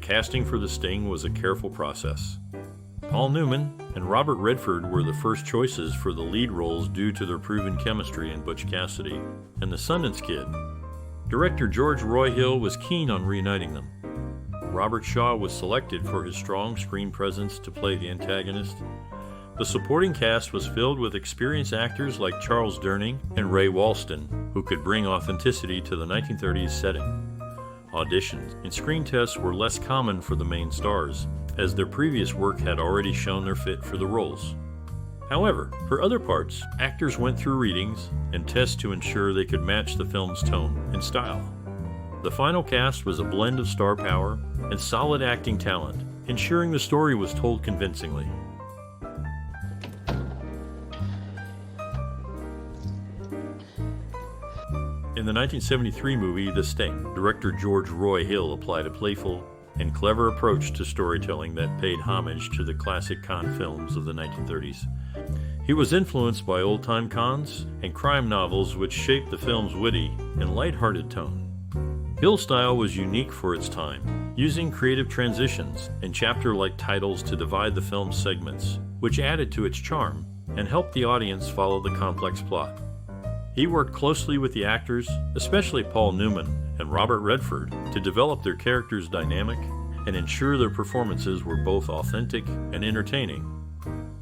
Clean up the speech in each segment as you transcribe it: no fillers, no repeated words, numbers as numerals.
casting for the Sting was a careful process. Paul Newman and Robert Redford were the first choices for the lead roles due to their proven chemistry in Butch Cassidy and the Sundance Kid. Director George Roy Hill was keen on reuniting them. Robert Shaw was selected for his strong screen presence to play the antagonist. The supporting cast was filled with experienced actors like Charles Durning and Ray Walston, who could bring authenticity to the 1930s setting. Auditions and screen tests were less common for the main stars, as their previous work had already shown their fit for the roles. However, for other parts, actors went through readings and tests to ensure they could match the film's tone and style. The final cast was a blend of star power and solid acting talent, ensuring the story was told convincingly. In the 1973 movie The Sting, director George Roy Hill applied a playful and clever approach to storytelling that paid homage to the classic con films of the 1930s. He was influenced by old-time cons and crime novels, which shaped the film's witty and light-hearted tone. Hill's style was unique for its time, using creative transitions and chapter-like titles to divide the film's segments, which added to its charm and helped the audience follow the complex plot. He worked closely with the actors, especially Paul Newman and Robert Redford, to develop their characters' dynamic and ensure their performances were both authentic and entertaining.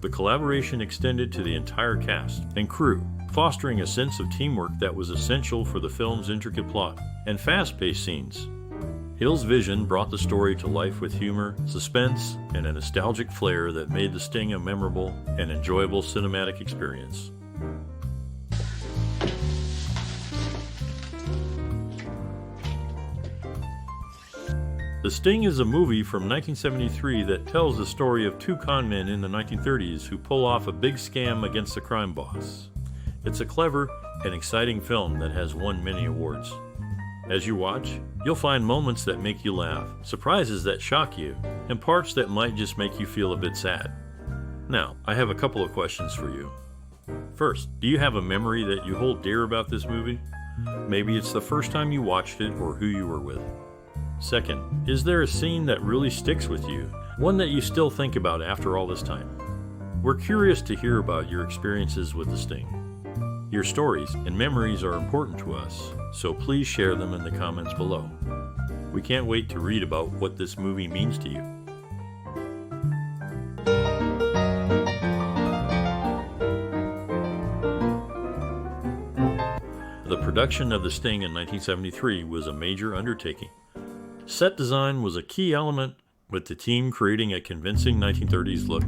The collaboration extended to the entire cast and crew, fostering a sense of teamwork that was essential for the film's intricate plot and fast-paced scenes. Hill's vision brought the story to life with humor, suspense, and a nostalgic flair that made The Sting a memorable and enjoyable cinematic experience. The Sting is a movie from 1973 that tells the story of two con men in the 1930s who pull off a big scam against the crime boss. It's a clever and exciting film that has won many awards. As you watch, you'll find moments that make you laugh, surprises that shock you, and parts that might just make you feel a bit sad. Now, I have a couple of questions for you. First, do you have a memory that you hold dear about this movie? Maybe it's the first time you watched it or who you were with. Second, is there a scene that really sticks with you, one that you still think about after all this time? We're curious to hear about your experiences with The Sting. Your stories and memories are important to us, so please share them in the comments below. We can't wait to read about what this movie means to you. The production of The Sting in 1973 was a major undertaking. Set design was a key element, with the team creating a convincing 1930s look.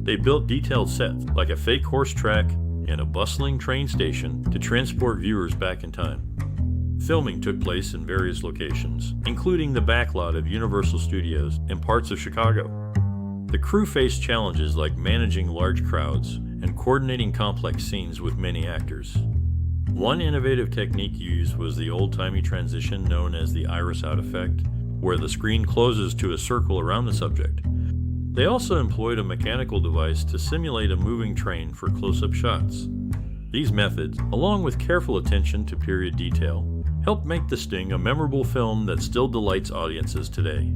They built detailed sets, like a fake horse track and a bustling train station, to transport viewers back in time. Filming took place in various locations, including the backlot of Universal Studios and parts of Chicago. The crew faced challenges like managing large crowds and coordinating complex scenes with many actors. One innovative technique used was the old-timey transition known as the iris out effect, where the screen closes to a circle around the subject. They also employed a mechanical device to simulate a moving train for close-up shots. These methods, along with careful attention to period detail, helped make The Sting a memorable film that still delights audiences today.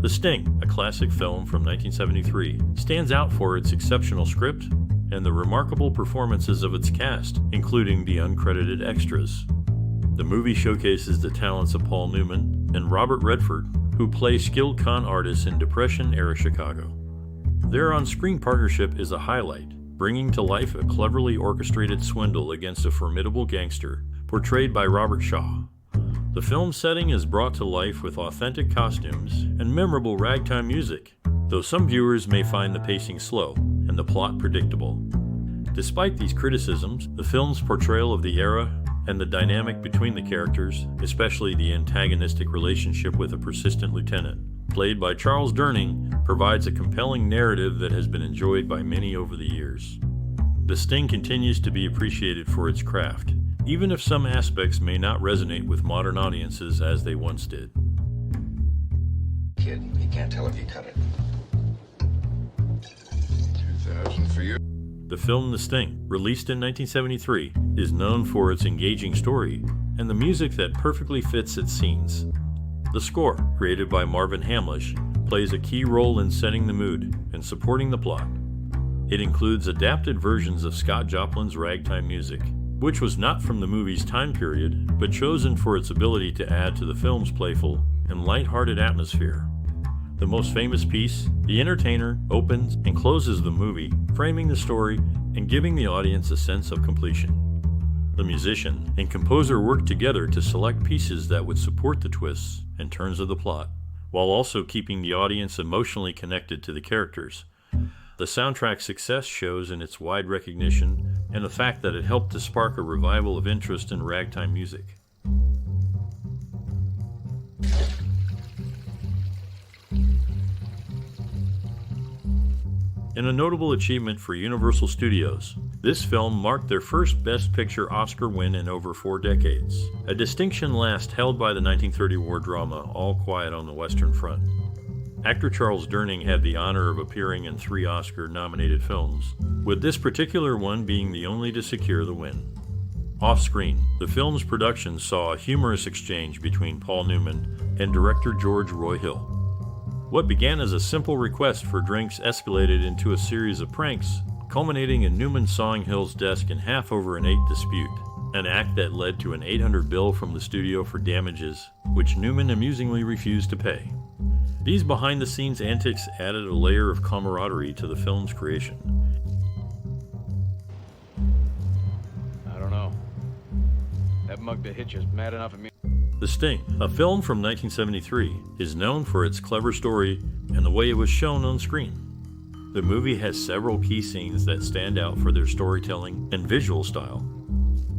The Sting, a classic film from 1973, stands out for its exceptional script and the remarkable performances of its cast, including the uncredited extras. The movie showcases the talents of Paul Newman and Robert Redford, who play skilled con artists in Depression-era Chicago. Their on-screen partnership is a highlight, bringing to life a cleverly orchestrated swindle against a formidable gangster, portrayed by Robert Shaw. The film setting is brought to life with authentic costumes and memorable ragtime music, though some viewers may find the pacing slow and the plot predictable. Despite these criticisms, the film's portrayal of the era and the dynamic between the characters, especially the antagonistic relationship with a persistent lieutenant, played by Charles Durning, provides a compelling narrative that has been enjoyed by many over the years. The Sting continues to be appreciated for its craft, even if some aspects may not resonate with modern audiences as they once did. Kid, you can't tell if you cut it. 2,000 for you. The film The Sting, released in 1973, is known for its engaging story and the music that perfectly fits its scenes. The score, created by Marvin Hamlisch, plays a key role in setting the mood and supporting the plot. It includes adapted versions of Scott Joplin's ragtime music, which was not from the movie's time period, but chosen for its ability to add to the film's playful and light-hearted atmosphere. The most famous piece, The Entertainer, opens and closes the movie, framing the story and giving the audience a sense of completion. The musician and composer worked together to select pieces that would support the twists and turns of the plot, while also keeping the audience emotionally connected to the characters. The soundtrack's success shows in its wide recognition and the fact that it helped to spark a revival of interest in ragtime music. In a notable achievement for Universal Studios, this film marked their first Best Picture Oscar win in over 4 decades, a distinction last held by the 1930 war drama All Quiet on the Western Front. Actor Charles Durning had the honor of appearing in 3 Oscar-nominated films, with this particular one being the only to secure the win. Off-screen, the film's production saw a humorous exchange between Paul Newman and director George Roy Hill. What began as a simple request for drinks escalated into a series of pranks, culminating in Newman sawing Hill's desk in half over an 8 dispute, an act that led to an $800 bill from the studio for damages, which Newman amusingly refused to pay. These behind-the-scenes antics added a layer of camaraderie to the film's creation. I don't know. That mug that hit you is mad enough at me. The Sting, a film from 1973, is known for its clever story and the way it was shown on screen. The movie has several key scenes that stand out for their storytelling and visual style.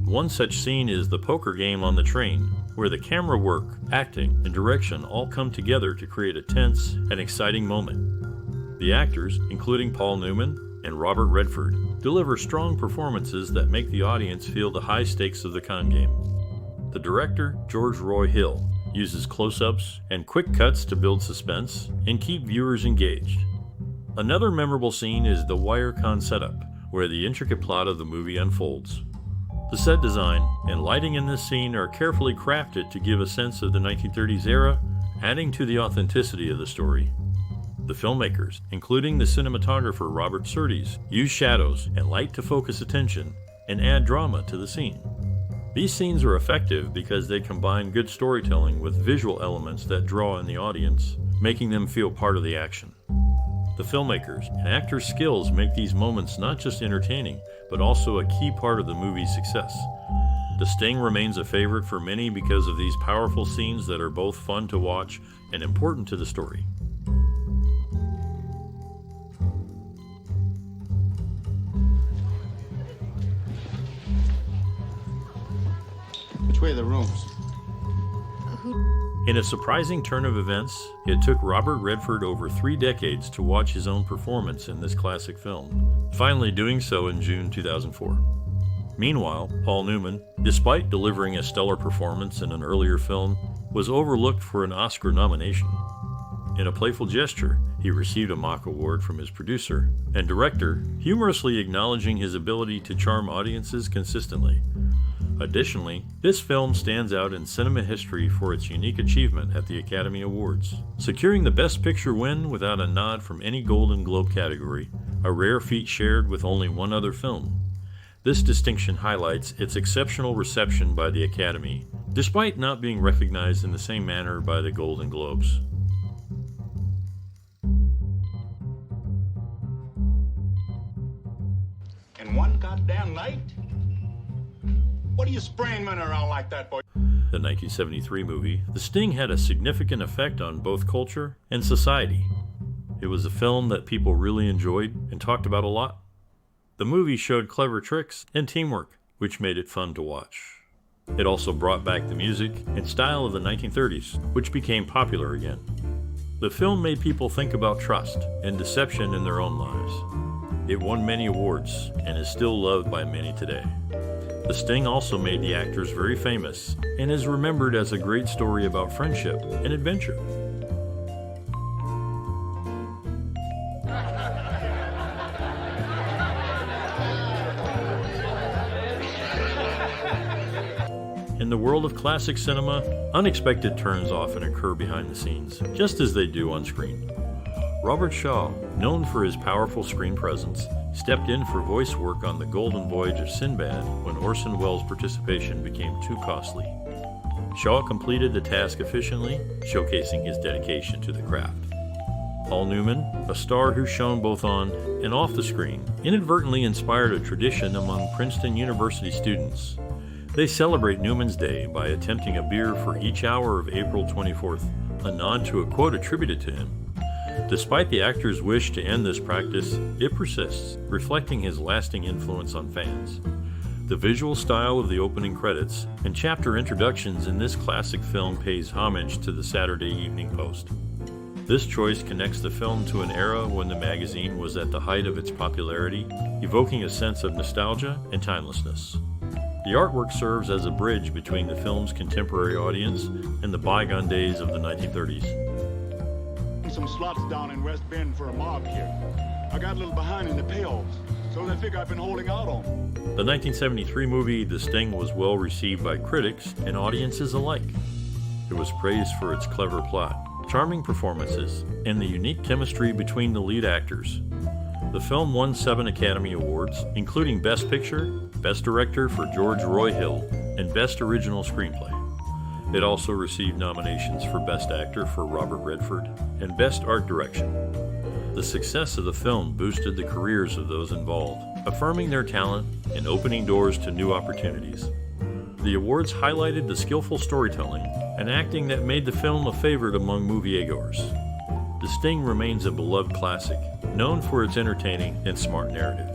One such scene is the poker game on the train, where the camera work, acting, and direction all come together to create a tense and exciting moment. The actors, including Paul Newman and Robert Redford, deliver strong performances that make the audience feel the high stakes of the con game. The director, George Roy Hill, uses close-ups and quick cuts to build suspense and keep viewers engaged. Another memorable scene is the wire con setup, where the intricate plot of the movie unfolds. The set design and lighting in this scene are carefully crafted to give a sense of the 1930s era, adding to the authenticity of the story. The filmmakers, including the cinematographer Robert Surtees, use shadows and light to focus attention and add drama to the scene. These scenes are effective because they combine good storytelling with visual elements that draw in the audience, making them feel part of the action. The filmmakers and actors' skills make these moments not just entertaining, but also a key part of the movie's success. The Sting remains a favorite for many because of these powerful scenes that are both fun to watch and important to the story. Which way are the rooms? In a surprising turn of events, it took Robert Redford over 3 decades to watch his own performance in this classic film, finally doing so in June 2004. Meanwhile, Paul Newman, despite delivering a stellar performance in an earlier film, was overlooked for an Oscar nomination. In a playful gesture, he received a mock award from his producer and director, humorously acknowledging his ability to charm audiences consistently. Additionally, this film stands out in cinema history for its unique achievement at the Academy Awards, securing the Best Picture win without a nod from any Golden Globe category, a rare feat shared with only one other film. This distinction highlights its exceptional reception by the Academy, despite not being recognized in the same manner by the Golden Globes. In one goddamn night? What are you spraying men around like that, boy? The 1973 movie, The Sting had a significant effect on both culture and society. It was a film that people really enjoyed and talked about a lot. The movie showed clever tricks and teamwork, which made it fun to watch. It also brought back the music and style of the 1930s, which became popular again. The film made people think about trust and deception in their own lives. It won many awards and is still loved by many today. The Sting also made the actors very famous and is remembered as a great story about friendship and adventure. In the world of classic cinema, unexpected turns often occur behind the scenes, just as they do on screen. Robert Shaw, known for his powerful screen presence, stepped in for voice work on The Golden Voyage of Sinbad when Orson Welles' participation became too costly. Shaw completed the task efficiently, showcasing his dedication to the craft. Paul Newman, a star who shone both on and off the screen, inadvertently inspired a tradition among Princeton University students. They celebrate Newman's Day by attempting a beer for each hour of April 24th, a nod to a quote attributed to him. Despite the actor's wish to end this practice, it persists, reflecting his lasting influence on fans. The visual style of the opening credits and chapter introductions in this classic film pays homage to the Saturday Evening Post. This choice connects the film to an era when the magazine was at the height of its popularity, evoking a sense of nostalgia and timelessness. The artwork serves as a bridge between the film's contemporary audience and the bygone days of the 1930s. Some slots down in West Bend for a mob here. I got a little behind in the payoffs, so I figure I've been holding out on. The 1973 movie The Sting was well received by critics and audiences alike. It was praised for its clever plot, charming performances, and the unique chemistry between the lead actors. The film won 7 Academy Awards, including Best Picture, Best Director for George Roy Hill, and Best Original Screenplay. It also received nominations for Best Actor for Robert Redford and Best Art Direction. The success of the film boosted the careers of those involved, affirming their talent and opening doors to new opportunities. The awards highlighted the skillful storytelling and acting that made the film a favorite among moviegoers. The Sting remains a beloved classic, known for its entertaining and smart narrative.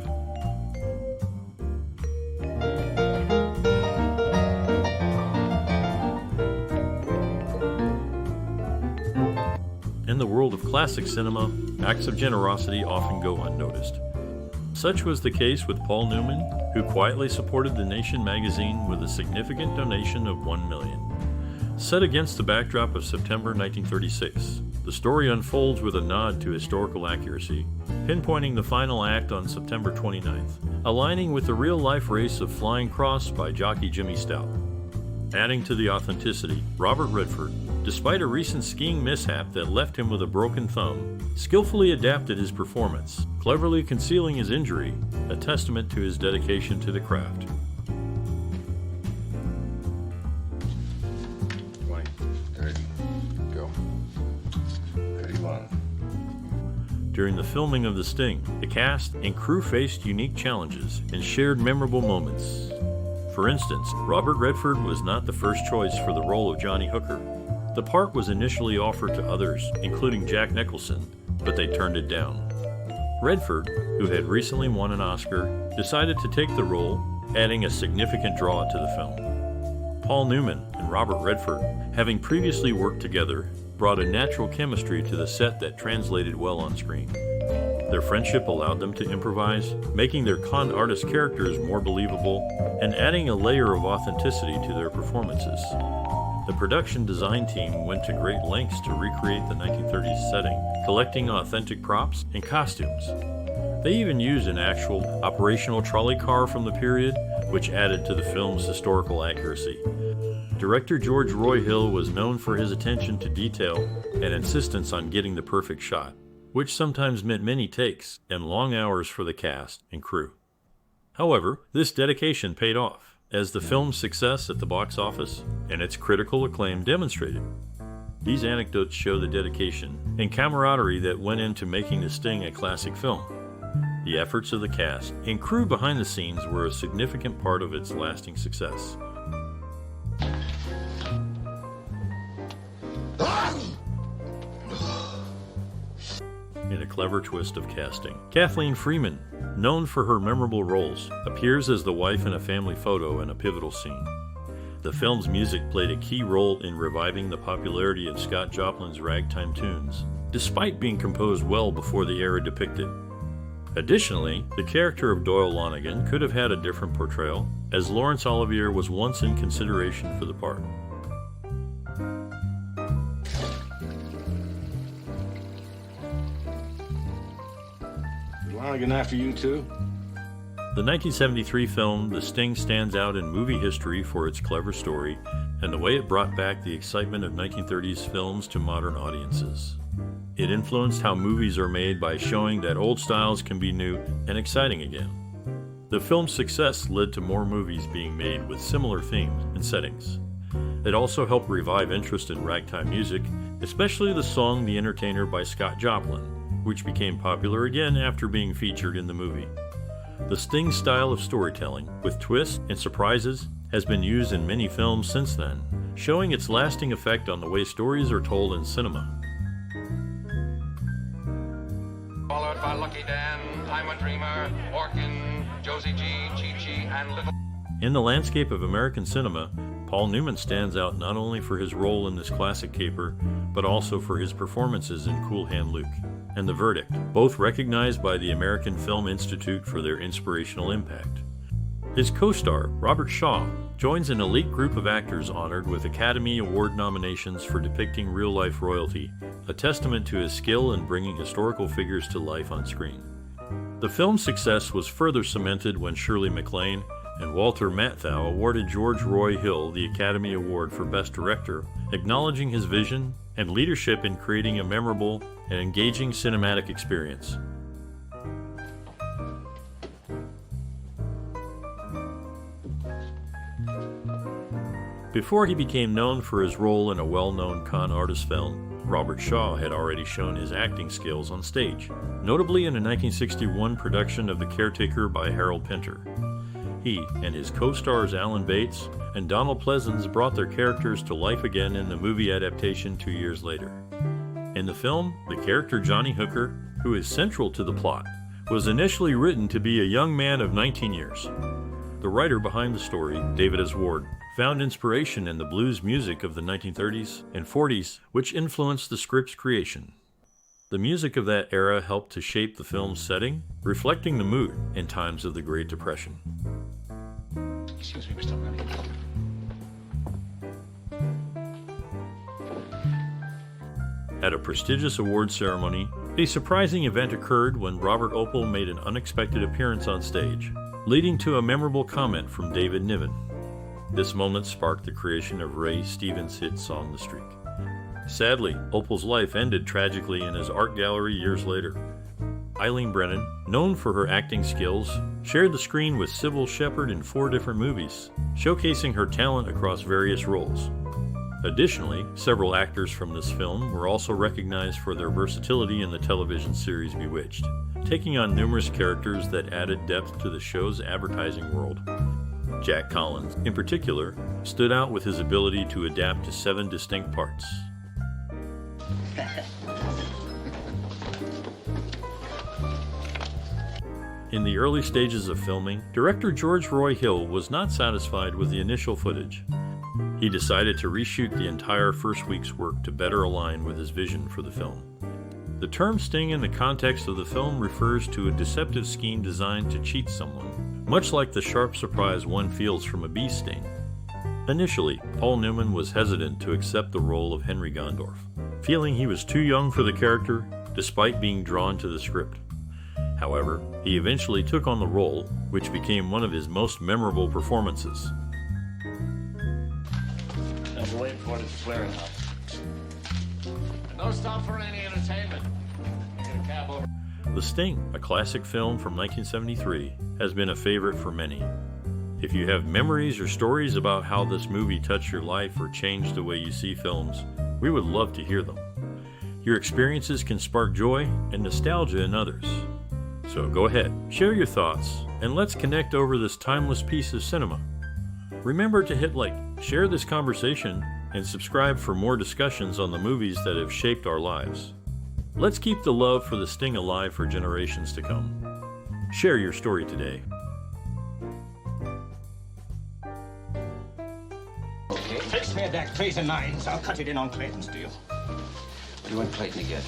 In the world of classic cinema, acts of generosity often go unnoticed. Such was the case with Paul Newman, who quietly supported The Nation magazine with a significant donation of $1 million. Set against the backdrop of September 1936, the story unfolds with a nod to historical accuracy, pinpointing the final act on September 29th, aligning with the real-life race of Flying Cross by jockey Jimmy Stout. Adding to the authenticity, Robert Redford, despite a recent skiing mishap that left him with a broken thumb, skillfully adapted his performance, cleverly concealing his injury, a testament to his dedication to the craft. 20, 30, go. 31. During the filming of The Sting, the cast and crew faced unique challenges and shared memorable moments. For instance, Robert Redford was not the first choice for the role of Johnny Hooker. The part was initially offered to others, including Jack Nicholson, but they turned it down. Redford, who had recently won an Oscar, decided to take the role, adding a significant draw to the film. Paul Newman and Robert Redford, having previously worked together, brought a natural chemistry to the set that translated well on screen. Their friendship allowed them to improvise, making their con artist characters more believable and adding a layer of authenticity to their performances. The production design team went to great lengths to recreate the 1930s setting, collecting authentic props and costumes. They even used an actual operational trolley car from the period, which added to the film's historical accuracy. Director George Roy Hill was known for his attention to detail and insistence on getting the perfect shot, which sometimes meant many takes and long hours for the cast and crew. However, this dedication paid off, as the film's success at the box office and its critical acclaim demonstrated. These anecdotes show the dedication and camaraderie that went into making The Sting a classic film. The efforts of the cast and crew behind the scenes were a significant part of its lasting success. In a clever twist of casting, Kathleen Freeman, known for her memorable roles, appears as the wife in a family photo in a pivotal scene. The film's music played a key role in reviving the popularity of Scott Joplin's ragtime tunes, despite being composed well before the era depicted. Additionally, the character of Doyle Lonnegan could have had a different portrayal, as Laurence Olivier was once in consideration for the part. Lonnegan after you too? The 1973 film The Sting stands out in movie history for its clever story and the way it brought back the excitement of 1930s films to modern audiences. It influenced how movies are made by showing that old styles can be new and exciting again. The film's success led to more movies being made with similar themes and settings. It also helped revive interest in ragtime music, especially the song The Entertainer by Scott Joplin, which became popular again after being featured in the movie. The Sting style of storytelling, with twists and surprises, has been used in many films since then, showing its lasting effect on the way stories are told in cinema. Followed by Lucky Dan, I'm a Dreamer, Orkin, Josie G, Chi-Chi, and Little... In the landscape of American cinema, Paul Newman stands out not only for his role in this classic caper, but also for his performances in Cool Hand Luke and The Verdict, both recognized by the American Film Institute for their inspirational impact. His co-star, Robert Shaw, joins an elite group of actors honored with Academy Award nominations for depicting real-life royalty, a testament to his skill in bringing historical figures to life on screen. The film's success was further cemented when Shirley MacLaine and Walter Matthau awarded George Roy Hill the Academy Award for Best Director, acknowledging his vision and leadership in creating a memorable and engaging cinematic experience. Before he became known for his role in a well-known con artist film, Robert Shaw had already shown his acting skills on stage, notably in a 1961 production of The Caretaker by Harold Pinter. He and his co-stars Alan Bates and Donald Pleasence brought their characters to life again in the movie adaptation 2 years later. In the film, the character Johnny Hooker, who is central to the plot, was initially written to be a young man of 19 years. The writer behind the story, David S. Ward, found inspiration in the blues music of the 1930s and 40s, which influenced the script's creation. The music of that era helped to shape the film's setting, reflecting the mood in times of the Great Depression. Excuse me, Mr. Lonnegan. At a prestigious award ceremony, a surprising event occurred when Robert Opel made an unexpected appearance on stage, leading to a memorable comment from David Niven. This moment sparked the creation of Ray Stevens' hit song The Streak. Sadly, Opel's life ended tragically in his art gallery years later. Eileen Brennan, known for her acting skills, shared the screen with Sybil Shepherd in 4 different movies, showcasing her talent across various roles. Additionally, several actors from this film were also recognized for their versatility in the television series Bewitched, taking on numerous characters that added depth to the show's advertising world. Jack Collins, in particular, stood out with his ability to adapt to 7 distinct parts. In the early stages of filming, director George Roy Hill was not satisfied with the initial footage. He decided to reshoot the entire first week's work to better align with his vision for the film. The term sting in the context of the film refers to a deceptive scheme designed to cheat someone, much like the sharp surprise one feels from a bee sting. Initially, Paul Newman was hesitant to accept the role of Henry Gondorff, feeling he was too young for the character despite being drawn to the script. However, he eventually took on the role, which became one of his most memorable performances. Now we're waiting for it at the clearinghouse. Don't stop for any entertainment. Get a cab over. The Sting, a classic film from 1973, has been a favorite for many. If you have memories or stories about how this movie touched your life or changed the way you see films, we would love to hear them. Your experiences can spark joy and nostalgia in others. So go ahead, share your thoughts, and let's connect over this timeless piece of cinema. Remember to hit like, share this conversation, and subscribe for more discussions on the movies that have shaped our lives. Let's keep the love for the Sting alive for generations to come. Share your story today. Fix me that freezing nines. I'll cut it in on Clayton's deal. What do you want Clayton to get?